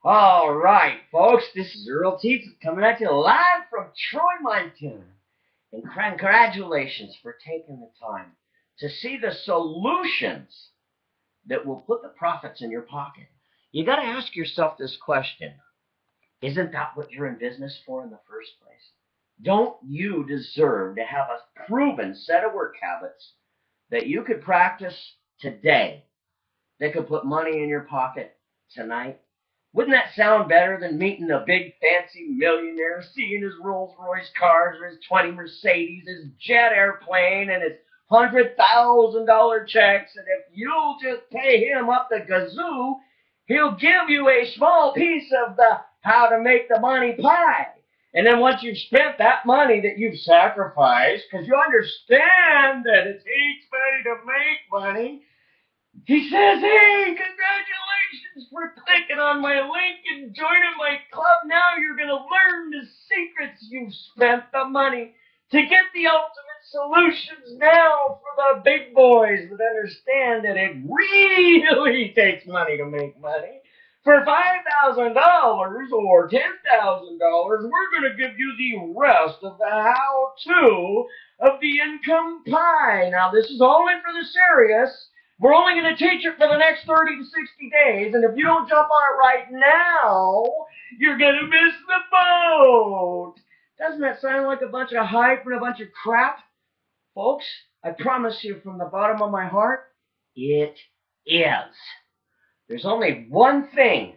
All right, folks, this is Earl Teets coming at you live from Troy, Montana. And congratulations for taking the time to see the solutions that will put the profits in your pocket. You got to ask yourself this question. Isn't that what you're in business for in the first place? Don't you deserve to have a proven set of work habits that you could practice today that could put money in your pocket tonight? Wouldn't that sound better than meeting a big fancy millionaire, seeing his Rolls Royce cars or his 20 Mercedes, his jet airplane, and his $100,000 checks? And if you'll just pay him up the gazoo, he'll give you a small piece of the how to make the money pie. And then once you've spent that money that you've sacrificed, because you understand that it takes money to make money, he says, hey, congratulations for clicking on my link and joining my club. Now you're going to learn the secrets you've spent the money to get the ultimate solutions now for the big boys that understand that it really takes money to make money. For $5,000 or $10,000, we're going to give you the rest of the how-to of the income pie. Now, this is only for the serious. We're only going to teach it for the next 30 to 60 days, and if you don't jump on it right now, you're going to miss the boat. Doesn't that sound like a bunch of hype and a bunch of crap? Folks, I promise you from the bottom of my heart, it is. There's only one thing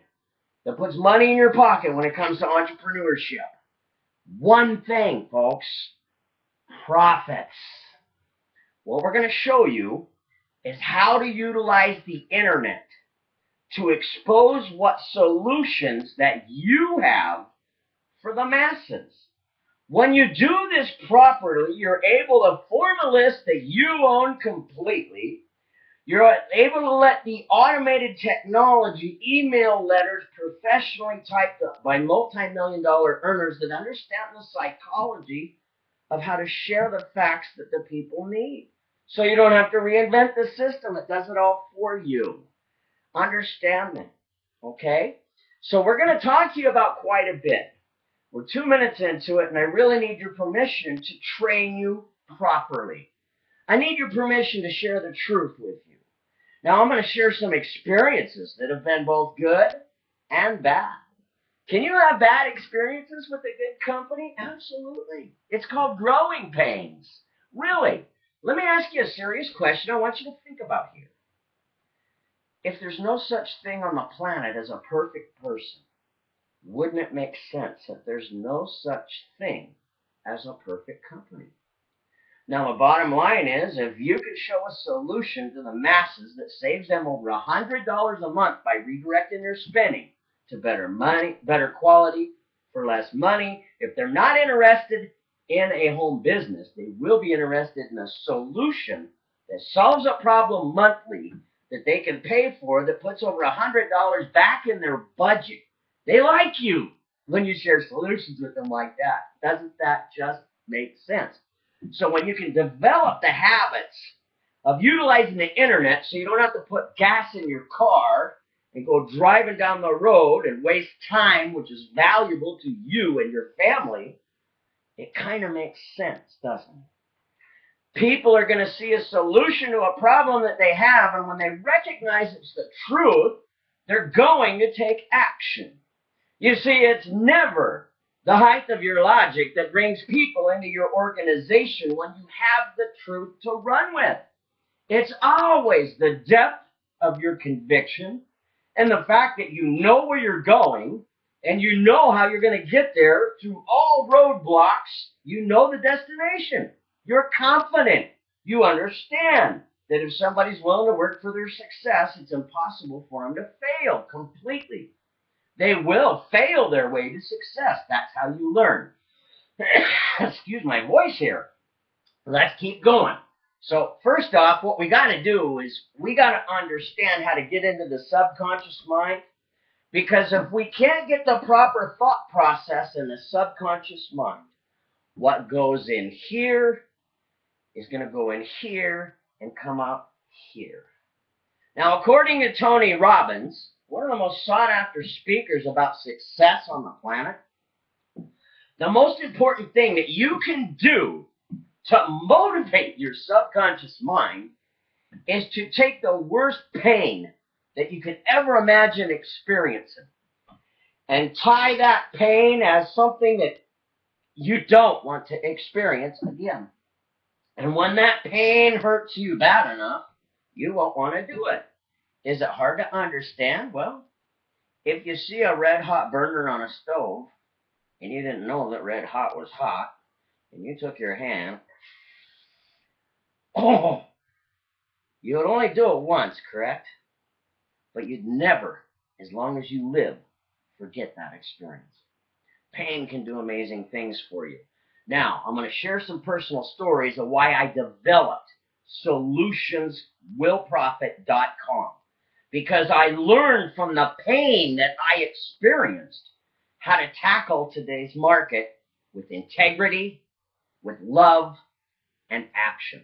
that puts money in your pocket when it comes to entrepreneurship. One thing, folks. Profits. What we're going to show you is how to utilize the internet to expose what solutions that you have for the masses. When you do this properly, you're able to form a list that you own completely. You're able to let the automated technology email letters professionally typed up by multi-million-dollar earners that understand the psychology of how to share the facts that the people need. So you don't have to reinvent the system. It does it all for you. Understand that, okay? So we're going to talk to you about quite a bit. We're 2 minutes into it, and I really need your permission to train you properly. I need your permission to share the truth with you. Now, I'm going to share some experiences that have been both good and bad. Can you have bad experiences with a good company? Absolutely. It's called growing pains. Really. Let me ask you a serious question I want you to think about here. If there's no such thing on the planet as a perfect person, wouldn't it make sense that there's no such thing as a perfect company? Now, the bottom line is, if you can show a solution to the masses that saves them over $100 a month by redirecting their spending to better money, better quality, for less money, if they're not interested in a home business, they will be interested in a solution that solves a problem monthly that they can pay for that puts over $100 back in their budget. They like you when you share solutions with them like that. Doesn't that just make sense? So when you can develop the habits of utilizing the internet so you don't have to put gas in your car and go driving down the road and waste time, which is valuable to you and your family, it kind of makes sense, doesn't it? People are going to see a solution to a problem that they have, and when they recognize it's the truth, they're going to take action. You see, it's never the height of your logic that brings people into your organization when you have the truth to run with. It's always the depth of your conviction and the fact that you know where you're going and you know how you're going to get there through all roadblocks. You know the destination. You're confident. You understand that if somebody's willing to work for their success, it's impossible for them to fail completely. They will fail their way to success. That's how you learn. Excuse my voice here. Let's keep going. So first off, what we got to do is we got to understand how to get into the subconscious mind, because if we can't get the proper thought process in the subconscious mind, what goes in here is going to go in here and come out here. Now, according to Tony Robbins, one of the most sought after speakers about success on the planet. The most important thing that you can do to motivate your subconscious mind is to take the worst pain that you could ever imagine experiencing and tie that pain as something that you don't want to experience again. And when that pain hurts you bad enough, you won't want to do it. Is it hard to understand? Well, if you see a red hot burner on a stove and you didn't know that red hot was hot, and you took your hand, oh, you would only do it once, correct? But you'd never, as long as you live, forget that experience. Pain can do amazing things for you. Now, I'm going to share some personal stories of why I developed soluionswillprofit.com. Because I learned from the pain that I experienced how to tackle today's market with integrity, with love, and action.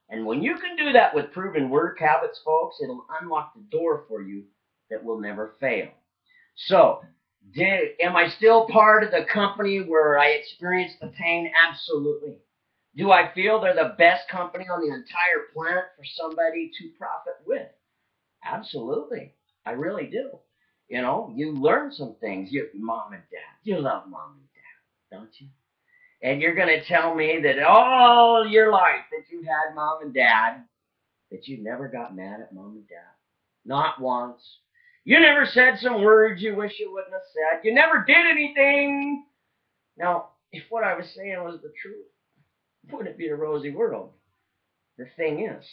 And when you can do that with proven work habits, folks, it'll unlock the door for you that will never fail. So, am I still part of the company where I experienced the pain? Absolutely. Do I feel they're the best company on the entire planet for somebody to profit with? Absolutely. I really do. You know, you learn some things. Mom and dad. You love mom and dad, don't you? And you're going to tell me that all your life that you had mom and dad, that you never got mad at mom and dad. Not once. You never said some words you wish you wouldn't have said. You never did anything. Now, if what I was saying was the truth, wouldn't it be a rosy world? The thing is,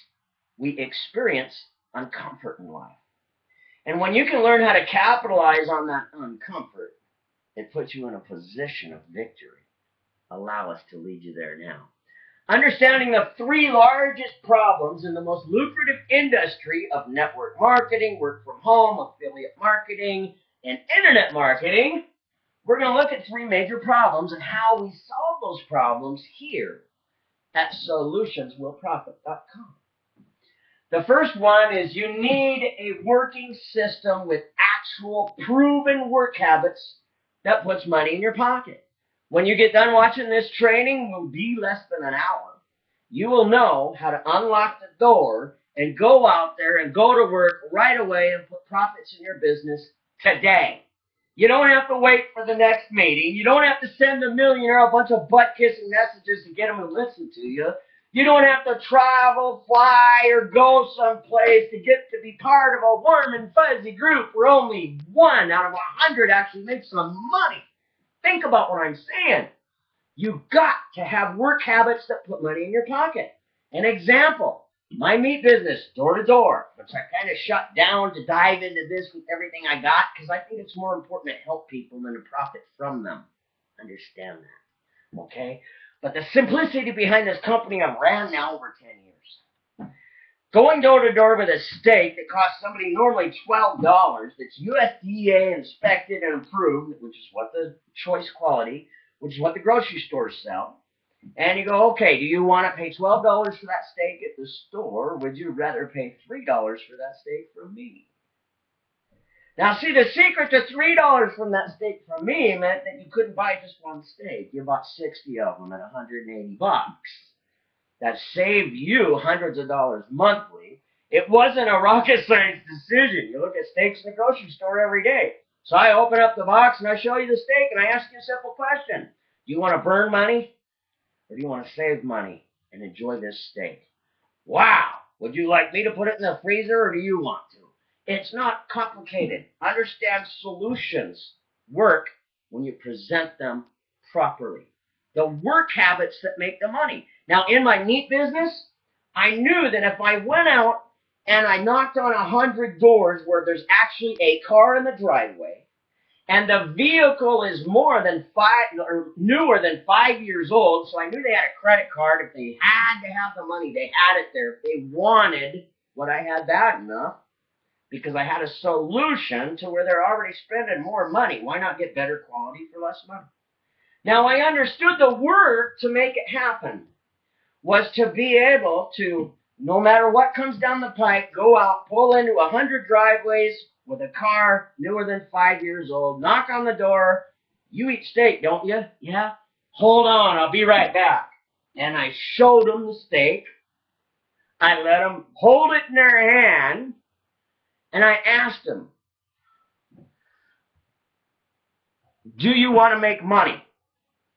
we experience uncomfort in life. And when you can learn how to capitalize on that uncomfort, it puts you in a position of victory. Allow us to lead you there now. Understanding the three largest problems in the most lucrative industry of network marketing, work from home, affiliate marketing, and internet marketing, we're going to look at three major problems and how we solve those problems here at soluionswillprofit.com. The first one is you need a working system with actual proven work habits that puts money in your pocket. When you get done watching this training, will be less than an hour, you will know how to unlock the door and go out there and go to work right away and put profits in your business today. You don't have to wait for the next meeting. You don't have to send the millionaire a bunch of butt-kissing messages to get him to listen to you. You don't have to travel, fly, or go someplace to get to be part of a warm and fuzzy group where only 1 out of 100 actually makes some money. Think about what I'm saying. You've got to have work habits that put money in your pocket. An example, my meat business, door to door, which I kind of shut down to dive into this with everything I got because I think it's more important to help people than to profit from them. Understand that, okay? But the simplicity behind this company I've ran now over 10 years. Going door to door with a steak that costs somebody normally $12, that's USDA inspected and approved, which is what the choice quality, which is what the grocery stores sell. And you go, okay, do you want to pay $12 for that steak at the store, or would you rather pay $3 for that steak from me? Now, see, the secret to $3 from that steak from me meant that you couldn't buy just one steak. You bought 60 of them at $180. That saved you hundreds of dollars monthly. It wasn't a rocket science decision. You look at steaks in the grocery store every day. So I open up the box and I show you the steak and I ask you a simple question. Do you want to burn money or do you want to save money and enjoy this steak? Wow! Would you like me to put it in the freezer or do you want to? It's not complicated. Understand solutions work when you present them properly. The work habits that make the money. Now, in my meat business, I knew that if I went out and I knocked on 100 doors where there's actually a car in the driveway, and the vehicle is newer than 5 years old, so I knew they had a credit card. If they had to have the money, they had it there. If they wanted what I had bad enough, because I had a solution to where they're already spending more money. Why not get better quality for less money? Now, I understood the work to make it happen was to be able to, no matter what comes down the pike, go out, pull into 100 driveways with a car newer than 5 years old, knock on the door. You eat steak, don't you? Yeah. Hold on, I'll be right back. And I showed them the steak. I let them hold it in their hand, and I asked them, do you want to make money?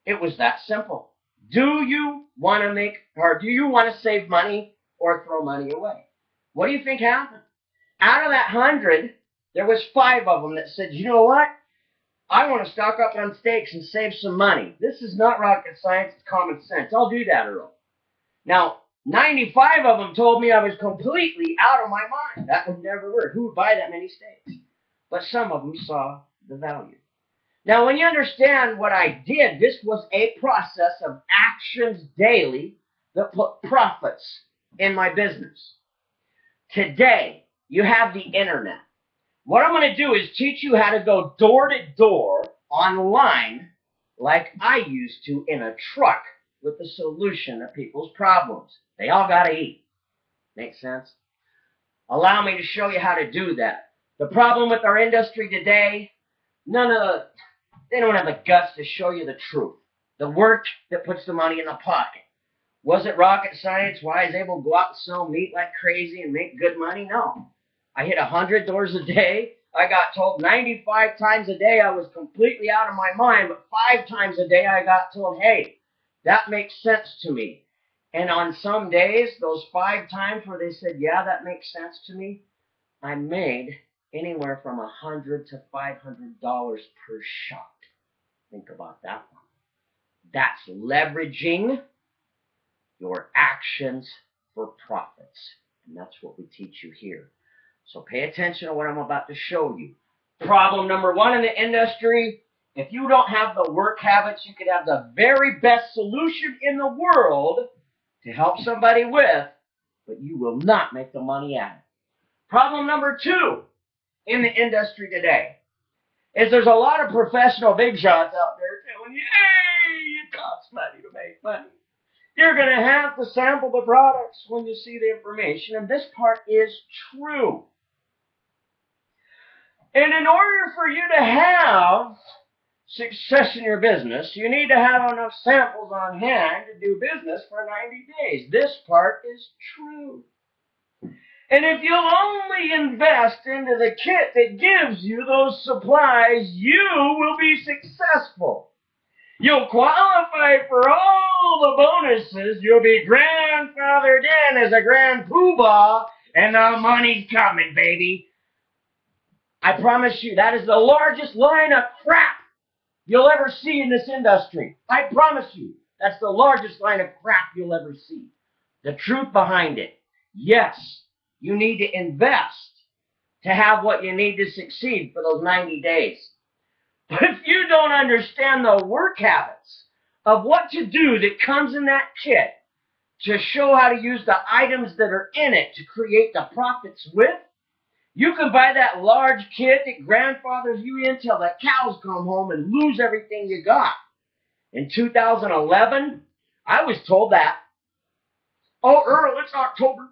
It was that simple. Do you want to save money or throw money away? What do you think happened? Out of that 100, there was 5 of them that said, you know what? I want to stock up on steaks and save some money. This is not rocket science, it's common sense. I'll do that, Earl. Now, 95 of them told me I was completely out of my mind. That would never work. Who would buy that many steaks? But some of them saw the value. Now, when you understand what I did, this was a process of actions daily that put profits in my business. Today, you have the internet. What I'm going to do is teach you how to go door to door online like I used to in a truck with the solution of people's problems. They all got to eat. Make sense? Allow me to show you how to do that. The problem with our industry today, they don't have the guts to show you the truth. The work that puts the money in the pocket. Was it rocket science? Why I was able to go out and sell meat like crazy and make good money? No. I hit 100 doors a day. I got told 95 times a day I was completely out of my mind, but 5 times a day I got told, hey, that makes sense to me. And on some days, those 5 times where they said, yeah, that makes sense to me, I made anywhere from $100 to $500 per shot. Think about that one. That's leveraging your actions for profits. And that's what we teach you here. So pay attention to what I'm about to show you. Problem number 1 in the industry, if you don't have the work habits, you could have the very best solution in the world to help somebody with, but you will not make the money at it. Problem number 2 in the industry today is there's a lot of professional big shots out there telling you, hey, it costs money to make money. You're going to have to sample the products when you see the information, and this part is true. And in order for you to have success in your business, you need to have enough samples on hand to do business for 90 days. This part is true. And if you'll only invest into the kit that gives you those supplies, you will be successful. You'll qualify for all the bonuses. You'll be grandfathered in as a grand poobah, and the money's coming, baby. I promise you, that is the largest line of crap you'll ever see in this industry. I promise you, that's the largest line of crap you'll ever see. The truth behind it, yes, you need to invest to have what you need to succeed for those 90 days. But if you don't understand the work habits of what to do that comes in that kit to show how to use the items that are in it to create the profits with, you can buy that large kit that grandfathers you in till the cows come home and lose everything you got. In 2011, I was told that. Oh, Earl, it's October.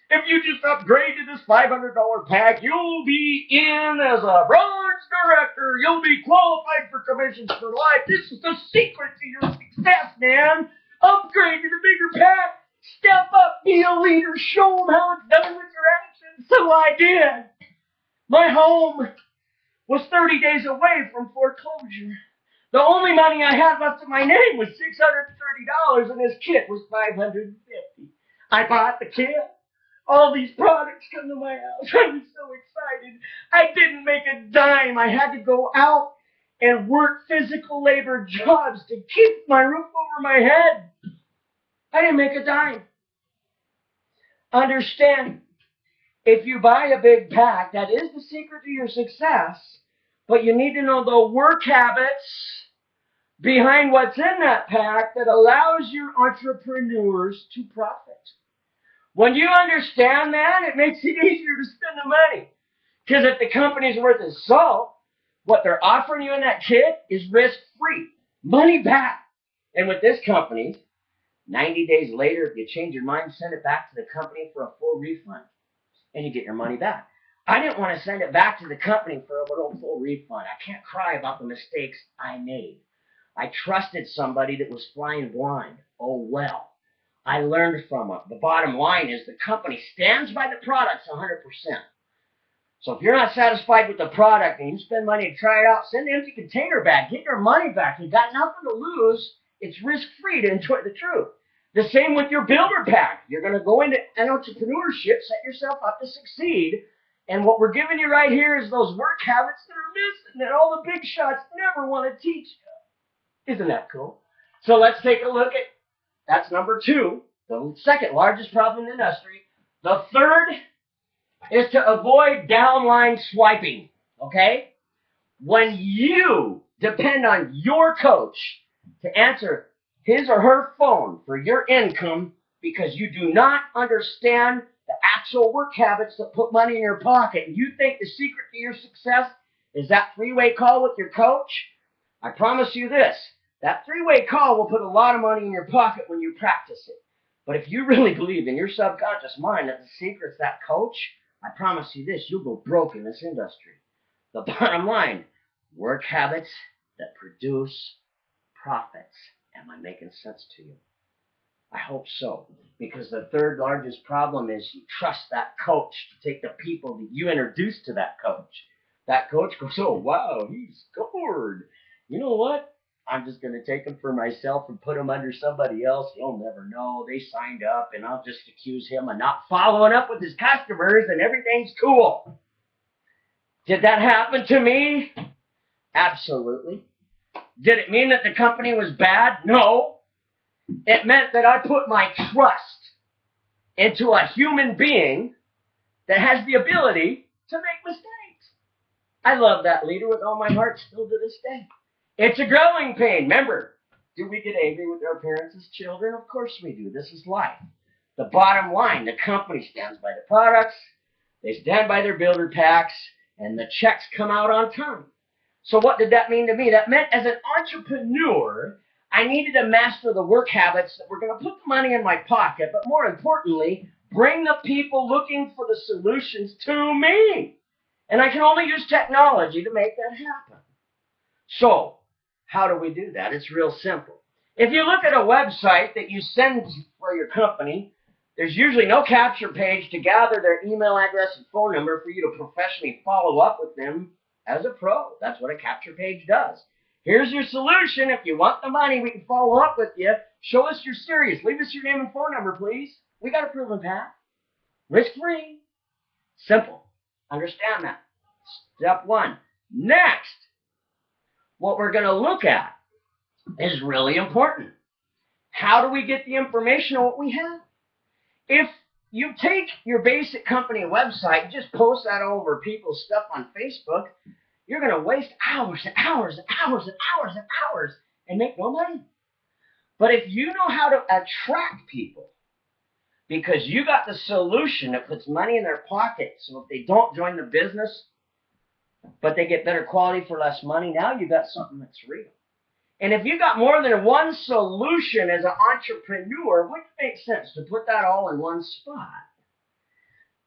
If you just upgrade to this $500 pack, you'll be in as a branch director. You'll be qualified for commissions for life. This is the secret to your success, man. Upgrade to the bigger pack. Step up, be a leader. Show them how it's done with your actions. So I did. My home was 30 days away from foreclosure. The only money I had left in my name was $630, and this kit was $550. I bought the kit. All these products come to my house. I was so excited. I didn't make a dime. I had to go out and work physical labor jobs to keep my roof over my head. I didn't make a dime. Understand, if you buy a big pack, that is the secret to your success, but you need to know the work habits behind what's in that pack that allows your entrepreneurs to profit. When you understand that, it makes it easier to spend the money. Because if the company's worth its salt, what they're offering you in that kit is risk-free. Money back. And with this company, 90 days later, if you change your mind, send it back to the company for a full refund. And you get your money back. I didn't want to send it back to the company for a little full refund. I can't cry about the mistakes I made. I trusted somebody that was flying blind. Oh well. I learned from it. The bottom line is the company stands by the products 100%. So if you're not satisfied with the product and you spend money to try it out, send an empty container back. Get your money back. You've got nothing to lose. It's risk-free to enjoy the truth. The same with your builder pack. You're going to go into an entrepreneurship, set yourself up to succeed. And what we're giving you right here is those work habits that are missing that all the big shots never want to teach you. Isn't that cool? So let's take a look at, that's number 2, the second largest problem in the industry. The third is to avoid downline swiping, okay? When you depend on your coach to answer his or her phone for your income because you do not understand the actual work habits that put money in your pocket, and you think the secret to your success is that 3-way call with your coach, I promise you this, that 3-way call will put a lot of money in your pocket when you practice it. But if you really believe in your subconscious mind that the secret's that coach, I promise you this, you'll go broke in this industry. The bottom line, work habits that produce profits. Am I making sense to you? I hope so. Because the third largest problem is you trust that coach to take the people that you introduce to that coach. That coach goes, oh, wow, he scored. You know what? I'm just going to take him for myself and put him under somebody else. He'll never know. They signed up, and I'll just accuse him of not following up with his customers, and everything's cool. Did that happen to me? Absolutely. Did it mean that the company was bad? No. It meant that I put my trust into a human being that has the ability to make mistakes. I love that leader with all my heart still to this day. It's a growing pain. Remember, do we get angry with our parents as children? Of course we do. This is life. The bottom line, the company stands by the products, they stand by their builder packs, and the checks come out on time. So what did that mean to me? That meant as an entrepreneur, I needed to master the work habits that were going to put the money in my pocket, but more importantly, bring the people looking for the solutions to me. And I can only use technology to make that happen. So, how do we do that? It's real simple. If you look at a website that you send for your company, there's usually no capture page to gather their email address and phone number for you to professionally follow up with them as a pro. That's what a capture page does. Here's your solution. If you want the money, we can follow up with you. Show us you're serious. Leave us your name and phone number, please. We got a proven path. Risk-free. Simple. Understand that. Step 1. Next, what we're going to look at is really important. How do we get the information on what we have? If you take your basic company website and just post that over people's stuff on Facebook, you're going to waste hours and hours and hours and hours and hours and make no money. But if you know how to attract people, because you got the solution that puts money in their pocket, so if they don't join the business, but they get better quality for less money, now you got something that's real. And if you got more than one solution as an entrepreneur, wouldn't it make sense to put that all in one spot?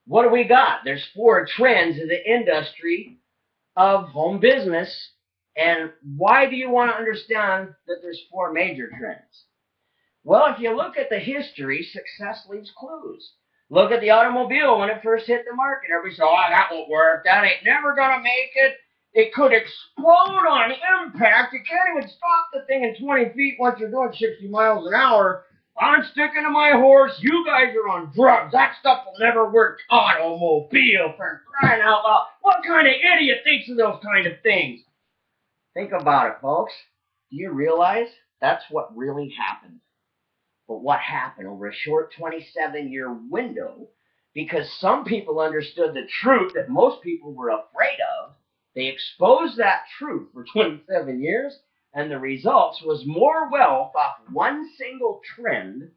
What do we got? There's 4 trends in the industry of home business. And why do you want to understand that there's 4 major trends? Well, if you look at the history, success leaves clues. Look at the automobile when it first hit the market. Everybody said, oh, that won't work. That ain't never going to make it. It could explode on impact. You can't even stop the thing in 20 feet once you're doing 60 miles an hour. I'm sticking to my horse. You guys are on drugs. That stuff will never work. Automobile, for crying out loud. What kind of idiot thinks of those kind of things? Think about it, folks. Do you realize that's what really happened? But what happened over a short 27-year window, because some people understood the truth that most people were afraid of, they exposed that truth for 27 years, and the results was more wealth off one single trend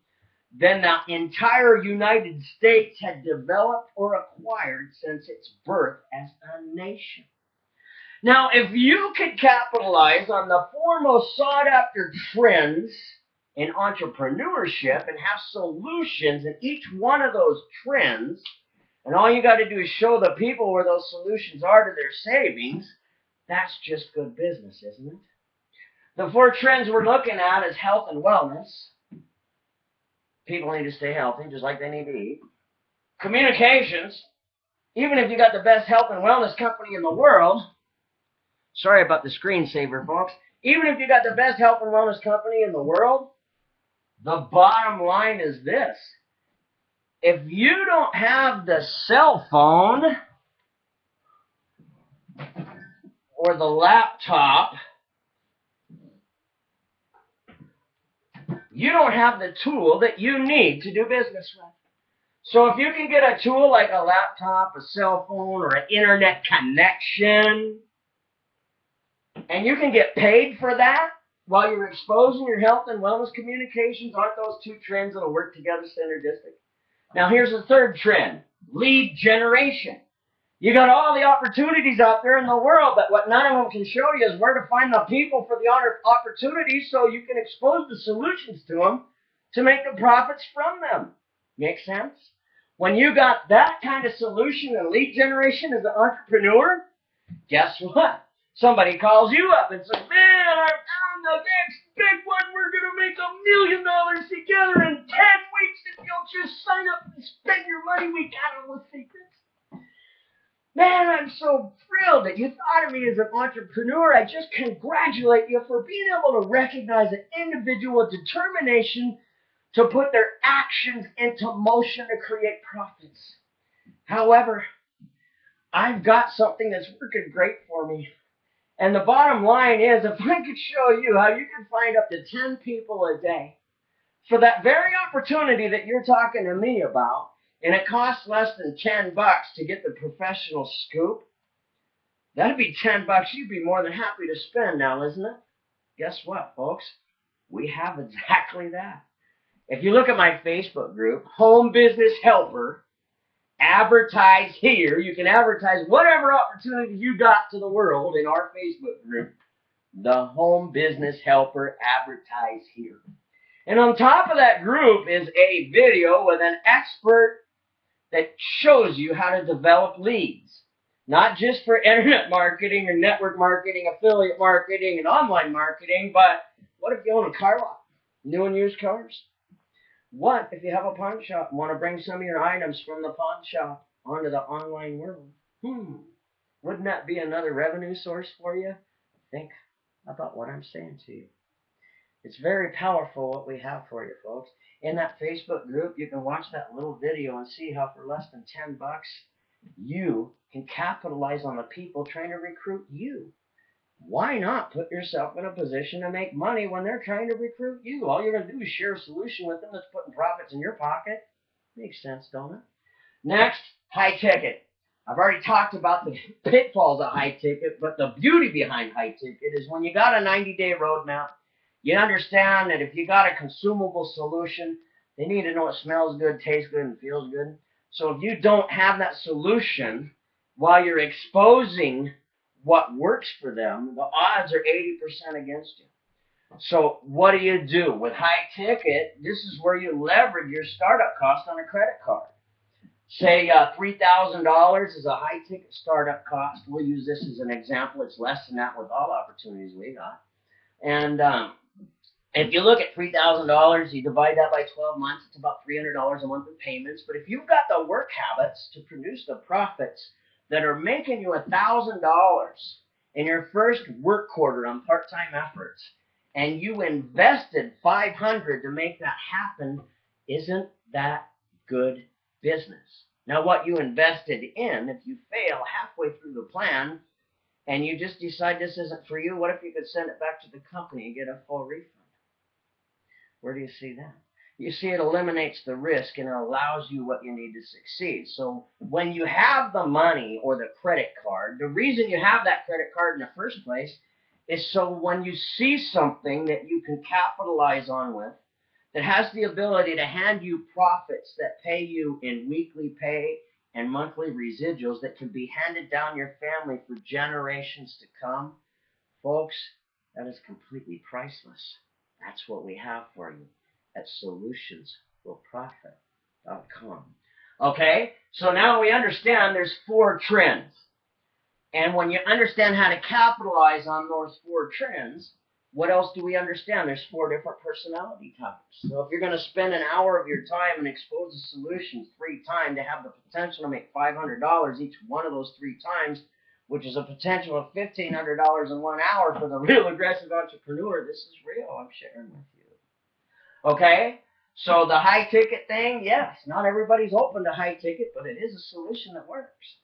than the entire United States had developed or acquired since its birth as a nation. Now, if you could capitalize on the 4 most sought-after trends in entrepreneurship and have solutions in each one of those trends, And all you got to do is show the people where those solutions are to their savings. That's just good business, isn't it? The 4 trends we're looking at is health and wellness. People need to stay healthy, just like they need to eat. Communications. Even if you got the best health and wellness company in the world, sorry about the screensaver, folks. Even if you got the best health and wellness company in the world, the bottom line is this. If you don't have the cell phone or the laptop, you don't have the tool that you need to do business with. So if you can get a tool like a laptop, a cell phone, or an internet connection, and you can get paid for that while you're exposing your health and wellness communications, aren't those 2 trends that will work together synergistic? Now here's the 3rd trend, lead generation. You got all the opportunities out there in the world, but what none of them can show you is where to find the people for the opportunities so you can expose the solutions to them to make the profits from them. Make sense? When you got that kind of solution and lead generation as an entrepreneur, guess what? Somebody calls you up and says, man, I found the next big one. We're going to make $1 million together in 10 weeks if you'll just sign up and spend your money. We got all the secrets. Man, I'm so thrilled that you thought of me as an entrepreneur. I just congratulate you for being able to recognize an individual with determination to put their actions into motion to create profits. However, I've got something that's working great for me. And the bottom line is, if I could show you how you can find up to 10 people a day for that very opportunity that you're talking to me about, and it costs less than $10 to get the professional scoop, that'd be $10 you'd be more than happy to spend now, isn't it? Guess what, folks? We have exactly that. If you look at my Facebook group, Home Business Helper, advertise here. You can advertise whatever opportunity you got to the world in our Facebook group. The Home Business Helper, advertise here. And on top of that group is a video with an expert that shows you how to develop leads. Not just for internet marketing or network marketing, affiliate marketing, and online marketing, but what if you own a car lot? New and used cars? What if you have a pawn shop and want to bring some of your items from the pawn shop onto the online world? Wouldn't that be another revenue source for you? Think about what I'm saying to you. It's very powerful what we have for you, folks. In that Facebook group, you can watch that little video and see how for less than $10, you can capitalize on the people trying to recruit you. Why not put yourself in a position to make money when they're trying to recruit you? All you're going to do is share a solution with them that's putting profits in your pocket. Makes sense, don't it? Next, high ticket. I've already talked about the pitfalls of high ticket, but the beauty behind high ticket is when you got a 90-day roadmap, you understand that if you got a consumable solution, they need to know it smells good, tastes good, and feels good. So if you don't have that solution while you're exposing what works for them, the odds are 80% against you. So what do? With high ticket, this is where you leverage your startup cost on a credit card. Say $3,000 is a high ticket startup cost. We'll use this as an example. It's less than that with all opportunities we got. And if you look at $3,000, you divide that by 12 months, it's about $300 a month in payments. But if you've got the work habits to produce the profits that are making you $1,000 in your first work quarter on part-time efforts, and you invested $500 to make that happen, isn't that good business? Now, what you invested in, if you fail halfway through the plan and you just decide this isn't for you, what if you could send it back to the company and get a full refund? Where do you see that? You see, it eliminates the risk and it allows you what you need to succeed. So when you have the money or the credit card, the reason you have that credit card in the first place is so when you see something that you can capitalize on with, that has the ability to hand you profits that pay you in weekly pay and monthly residuals that can be handed down your family for generations to come, folks, that is completely priceless. That's what we have for you at solutionswillprofit.com. Okay? So now we understand there's 4 trends. And when you understand how to capitalize on those 4 trends, what else do we understand? There's 4 different personality types. So if you're going to spend an hour of your time and expose a solution 3 times to have the potential to make $500 each one of those 3 times, which is a potential of $1,500 in 1 hour for the real aggressive entrepreneur, this is real. I'm sharing with you. Okay? So the high ticket thing, yes, not everybody's open to high ticket, but it is a solution that works.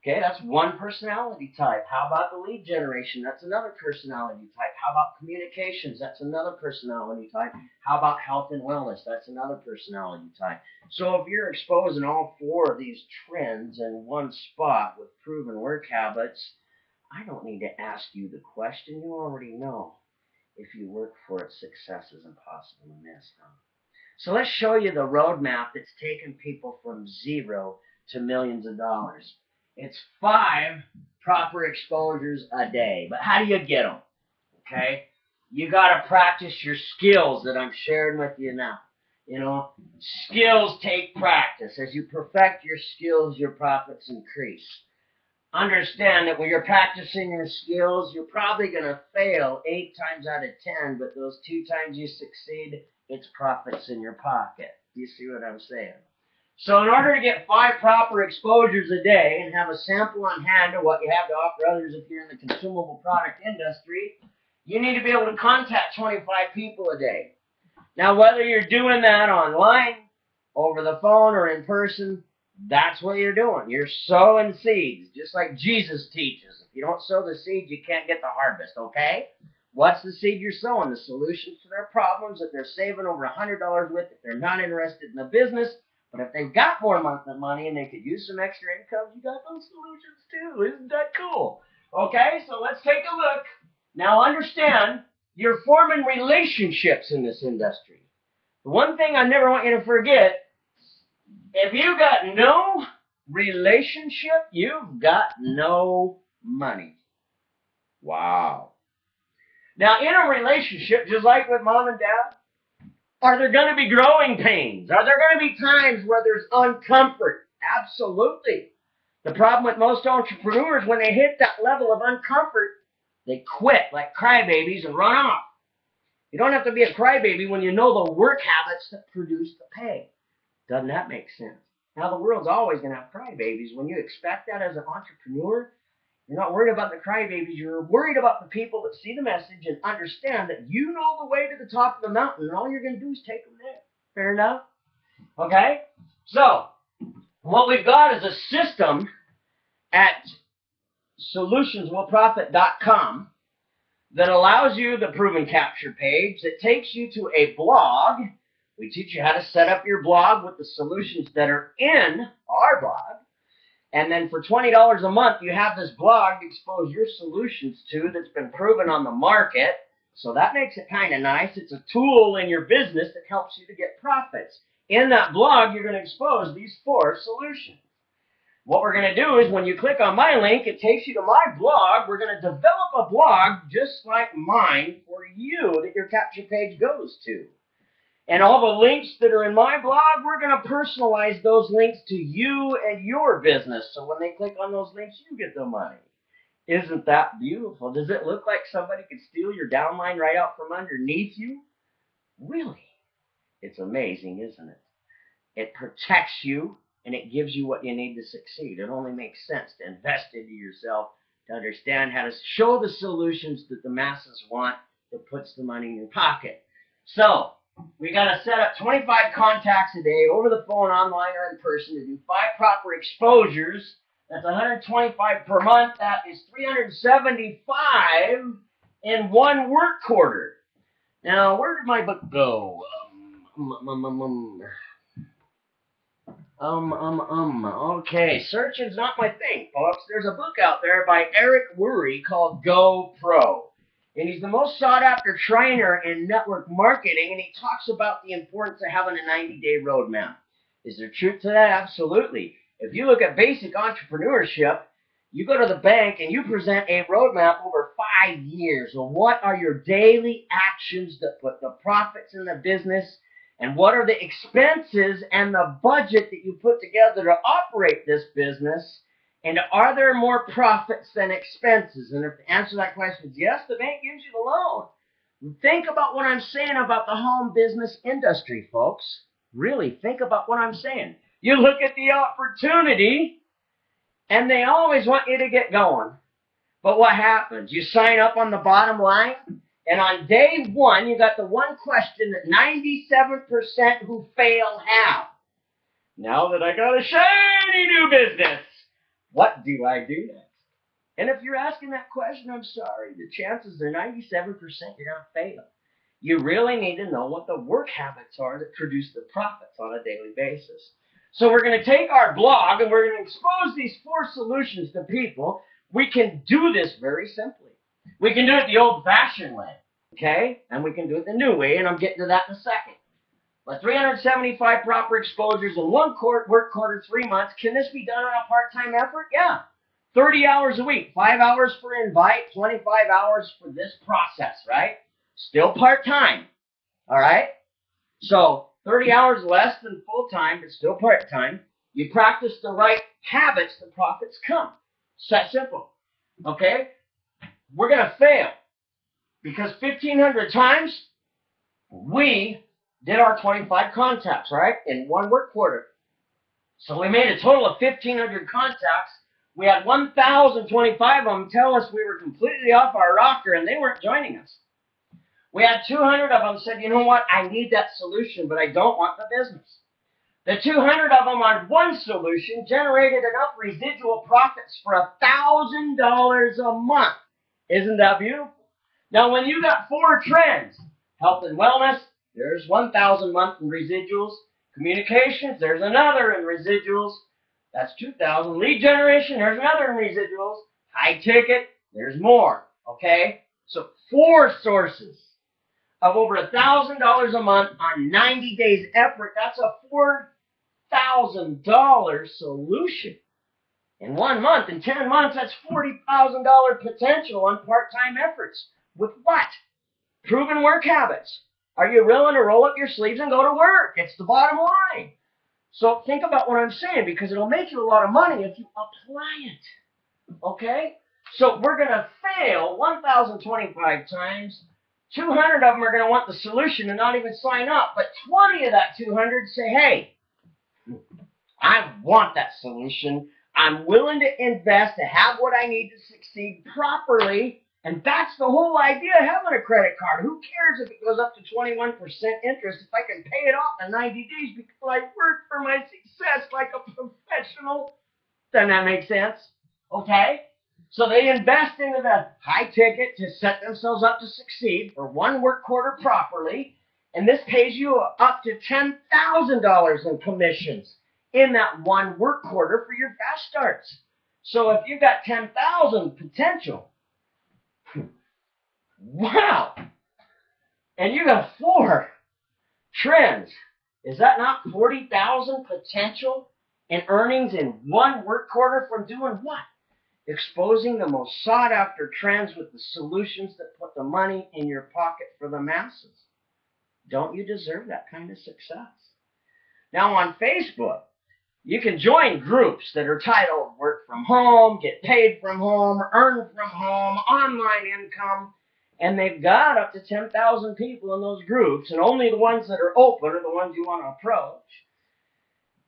Okay, that's one personality type. How about the lead generation? That's another personality type. How about communications? That's another personality type. How about health and wellness? That's another personality type. So if you're exposing all 4 of these trends in one spot with proven work habits, I don't need to ask you the question. You already know. If you work for it, success is impossible to miss. So let's show you the roadmap that's taken people from 0 to millions of dollars. It's 5 proper exposures a day. But how do you get them? Okay? You got to practice your skills that I'm sharing with you now. You know, skills take practice. As you perfect your skills, your profits increase. Understand that when you're practicing your skills, you're probably going to fail 8 times out of 10, but those 2 times you succeed, it's profits in your pocket. You see what I'm saying? So in order to get 5 proper exposures a day and have a sample on hand of what you have to offer others if you're in the consumable product industry, you need to be able to contact 25 people a day. Now, whether you're doing that online, over the phone, or in person, that's what you're doing. You're sowing seeds, just like Jesus teaches. If you don't sow the seed, you can't get the harvest, okay? What's the seed you're sowing? The solutions to their problems that they're saving over $100 with if they're not interested in the business. But if they've got more money and they could use some extra income, you got those solutions too. Isn't that cool? Okay, so let's take a look. Now understand, you're forming relationships in this industry. The one thing I never want you to forget, if you got no relationship, you've got no money. Wow. Now in a relationship, just like with mom and dad, are there going to be growing pains? Are there going to be times where there's uncomfort? Absolutely. The problem with most entrepreneurs, when they hit that level of uncomfort, they quit like crybabies and run off. You don't have to be a crybaby when you know the work habits that produce the pay. Doesn't that make sense? Now, the world's always going to have crybabies. When you expect that as an entrepreneur, you're not worried about the crybabies. You're worried about the people that see the message and understand that you know the way to the top of the mountain, and all you're going to do is take them there. Fair enough? Okay? So, what we've got is a system at solutionswillprofit.com that allows you the proven capture page that takes you to a blog. We teach you how to set up your blog with the solutions that are in our blog. And then for $20 a month, you have this blog to expose your solutions to that's been proven on the market. So that makes it kind of nice. It's a tool in your business that helps you to get profits. In that blog, you're going to expose these 4 solutions. What we're going to do is when you click on my link, it takes you to my blog. We're going to develop a blog just like mine for you that your capture page goes to. And all the links that are in my blog, we're going to personalize those links to you and your business. So when they click on those links, you get the money. Isn't that beautiful? Does it look like somebody could steal your downline right out from underneath you? Really? It's amazing, isn't it? It protects you, and it gives you what you need to succeed. It only makes sense to invest into yourself, to understand how to show the solutions that the masses want that puts the money in your pocket. So, we got to set up 25 contacts a day over the phone, online, or in person to do 5 proper exposures. That's 125 per month. That is 375 in 1 work quarter. Now, where did my book go? Okay, searching's not my thing, folks. There's a book out there by Eric Worre called Go Pro. And he's the most sought-after trainer in network marketing, and he talks about the importance of having a 90-day roadmap. Is there truth to that? Absolutely. If you look at basic entrepreneurship, you go to the bank and you present a roadmap over 5 years. So what are your daily actions that put the profits in the business And what are the expenses and the budget that you put together to operate this business? And are there more profits than expenses? And if the answer to that question is yes, the bank gives you the loan. Think about what I'm saying about the home business industry, folks. Really, think about what I'm saying. You look at the opportunity, and they always want you to get going. But what happens? You sign up on the bottom line, and on day one, you got the one question that 97% who fail have. Now that I got a shiny new business, what do I do next? And if you're asking that question, I'm sorry, the chances are 97% you're going to fail. You really need to know what the work habits are that produce the profits on a daily basis. So we're going to take our blog and we're going to expose these 4 solutions to people. We can do this very simply. We can do it the old-fashioned way, okay? And we can do it the new way, and I'm getting to that in a second. But 375 proper exposures in 1 work quarter, 3 months. Can this be done on a part-time effort? Yeah. 30 hours a week, 5 hours for invite, 25 hours for this process, right? Still part-time, all right? So 30 hours less than full-time, but still part-time. You practice the right habits, the profits come. It's that simple, okay? We're going to fail because 1,500 times we did our 25 contacts, right, in 1 work quarter. So we made a total of 1,500 contacts. We had 1,025 of them tell us we were completely off our rocker and they weren't joining us. We had 200 of them said, you know what, I need that solution, but I don't want the business. The 200 of them on one solution generated enough residual profits for $1,000 a month. Isn't that beautiful? Now, when you got 4 trends, health and wellness, there's 1,000 a month in residuals. Communications, there's another in residuals. That's 2,000. Lead generation, there's another in residuals. High ticket, there's more. Okay? So 4 sources of over $1,000 a month on 90 days effort. That's a $4,000 solution. In 1 month, in 10 months, that's $40,000 potential on part-time efforts. With what? Proven work habits. Are you willing to roll up your sleeves and go to work? It's the bottom line. So think about what I'm saying, because it'll make you a lot of money if you apply it. Okay? So we're going to fail 1,025 times. 200 of them are going to want the solution and not even sign up. But 20 of that 200 say, hey, I want that solution. I'm willing to invest to have what I need to succeed properly. And that's the whole idea of having a credit card. Who cares if it goes up to 21% interest if I can pay it off in 90 days because I worked for my success like a professional? Doesn't that make sense? Okay? So they invest into the high ticket to set themselves up to succeed for 1 work quarter properly. And this pays you up to $10,000 in commissions in that 1 work quarter for your fast starts. So if you've got 10,000 potential, wow! And you got 4 trends. Is that not 40,000 potential in earnings in 1 work quarter from doing what? Exposing the most sought-after trends with the solutions that put the money in your pocket for the masses. Don't you deserve that kind of success? Now on Facebook, you can join groups that are titled Work From Home, Get Paid From Home, Earn From Home, Online Income, and they've got up to 10,000 people in those groups, and only the ones that are open are the ones you want to approach.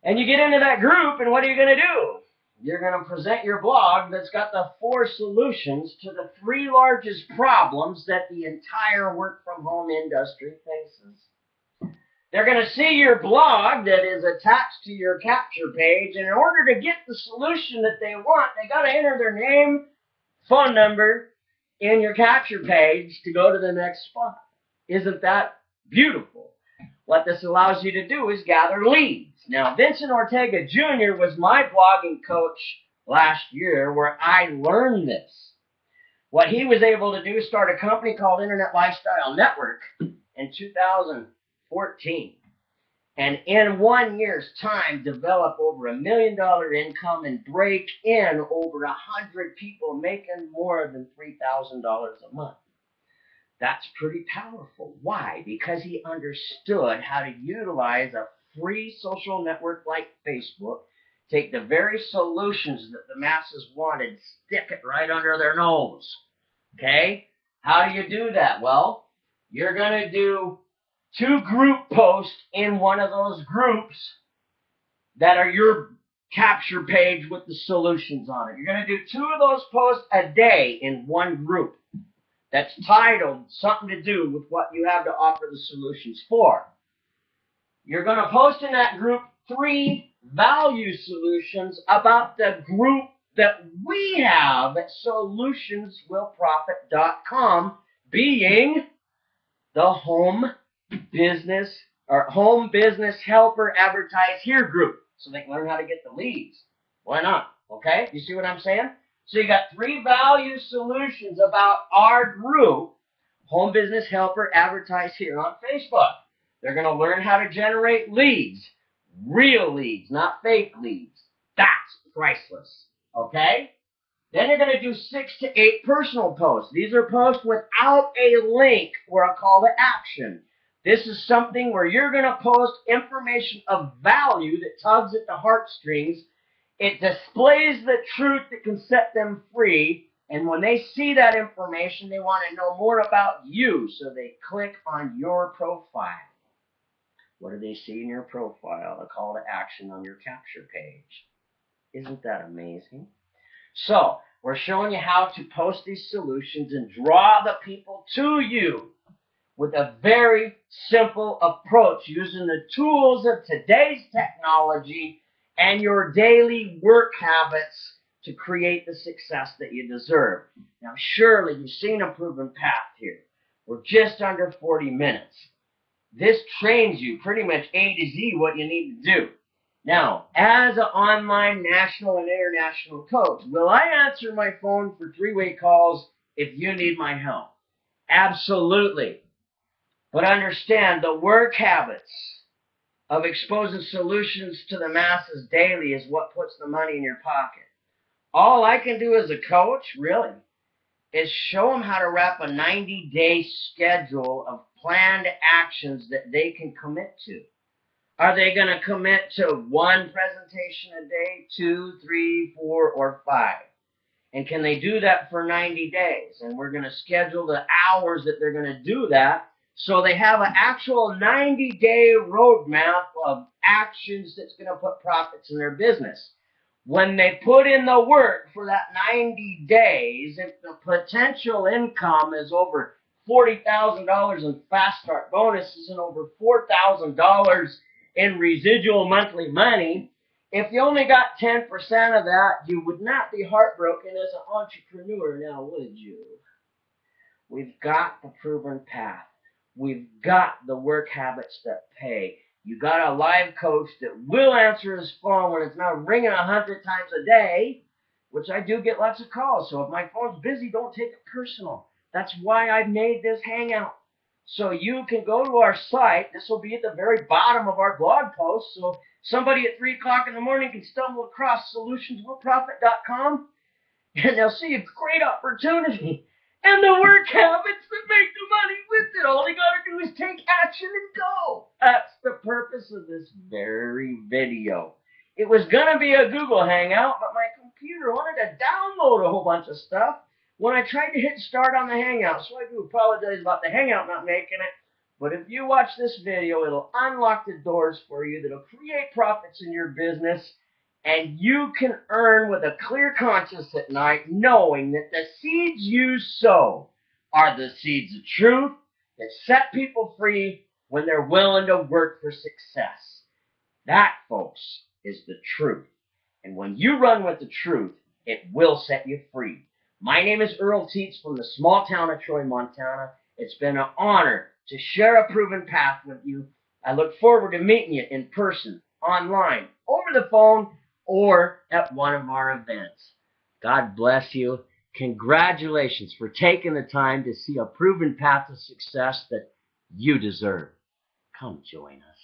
And you get into that group, and what are you going to do? You're going to present your blog that's got the 4 solutions to the 3 largest problems that the entire work-from-home industry faces. They're going to see your blog that is attached to your capture page, and in order to get the solution that they want, they got to enter their name, phone number in your capture page to go to the next spot. Isn't that beautiful? What this allows you to do is gather leads. Now, Vincent Ortega Jr. was my blogging coach last year where I learned this. What he was able to do is start a company called Internet Lifestyle Network in 2014. And in 1 year's time, develop over $1 million income and break in over 100 people making more than $3,000 a month. That's pretty powerful. Why? Because he understood how to utilize a free social network like Facebook, take the very solutions that the masses wanted, stick it right under their nose. Okay? How do you do that? Well, you're going to do 2 group posts in one of those groups that are your capture page with the solutions on it. You're going to do 2 of those posts a day in one group that's titled something to do with what you have to offer the solutions for. You're going to post in that group 3 value solutions about the group that we have at solutionswillprofit.com, being the home business helper advertise here group, so they can learn how to get the leads. Why not? Okay, you see what I'm saying? So you got 3 value solutions about our group, Home Business Helper advertise here on Facebook. They're going to learn how to generate leads, real leads, not fake leads. That's priceless. Okay? Then you're going to do 6 to 8 personal posts. These are posts without a link or a call to action. This is something where you're going to post information of value that tugs at the heartstrings. It displays the truth that can set them free. And when they see that information, they want to know more about you. So they click on your profile. What do they see in your profile? A call to action on your capture page. Isn't that amazing? So, we're showing you how to post these solutions and draw the people to you with a very simple approach using the tools of today's technology and your daily work habits to create the success that you deserve. Now, surely you've seen a proven path here. We're just under 40 minutes. This trains you pretty much A to Z what you need to do. Now, as an online national and international coach, will I answer my phone for 3-way calls if you need my help? Absolutely. But understand, the work habits of exposing solutions to the masses daily is what puts the money in your pocket. All I can do as a coach, really, is show them how to wrap a 90-day schedule of planned actions that they can commit to. Are they going to commit to 1 presentation a day, 2, 3, 4, or 5? And can they do that for 90 days? And we're going to schedule the hours that they're going to do that so they have an actual 90-day roadmap of actions that's going to put profits in their business. When they put in the work for that 90 days, if the potential income is over $40,000 in fast start bonuses and over $4,000 in residual monthly money, if you only got 10% of that, you would not be heartbroken as an entrepreneur now, would you? We've got the proven path. We've got the work habits that pay. You got a live coach that will answer his phone when it's not ringing 100 times a day, which I do get lots of calls. So if my phone's busy, don't take it personal. That's why I made this hangout. So you can go to our site. This will be at the very bottom of our blog post. So somebody at 3 o'clock in the morning can stumble across solutionswillprofit.com, and they'll see a great opportunity and the work habits that make the money with it. All you got to do is take action and go. That's the purpose of this very video. It was going to be a Google Hangout, but my computer wanted to download a whole bunch of stuff when I tried to hit start on the Hangout. So I do apologize about the Hangout not making it. But if you watch this video, it'll unlock the doors for you that'll create profits in your business. And you can earn with a clear conscience at night, knowing that the seeds you sow are the seeds of truth that set people free when they're willing to work for success. That, folks, is the truth. And when you run with the truth, it will set you free. My name is Earl Teets from the small town of Troy, Montana. It's been an honor to share a proven path with you. I look forward to meeting you in person, online, over the phone, or at one of our events. God bless you. Congratulations for taking the time to see a proven path to success that you deserve. Come join us.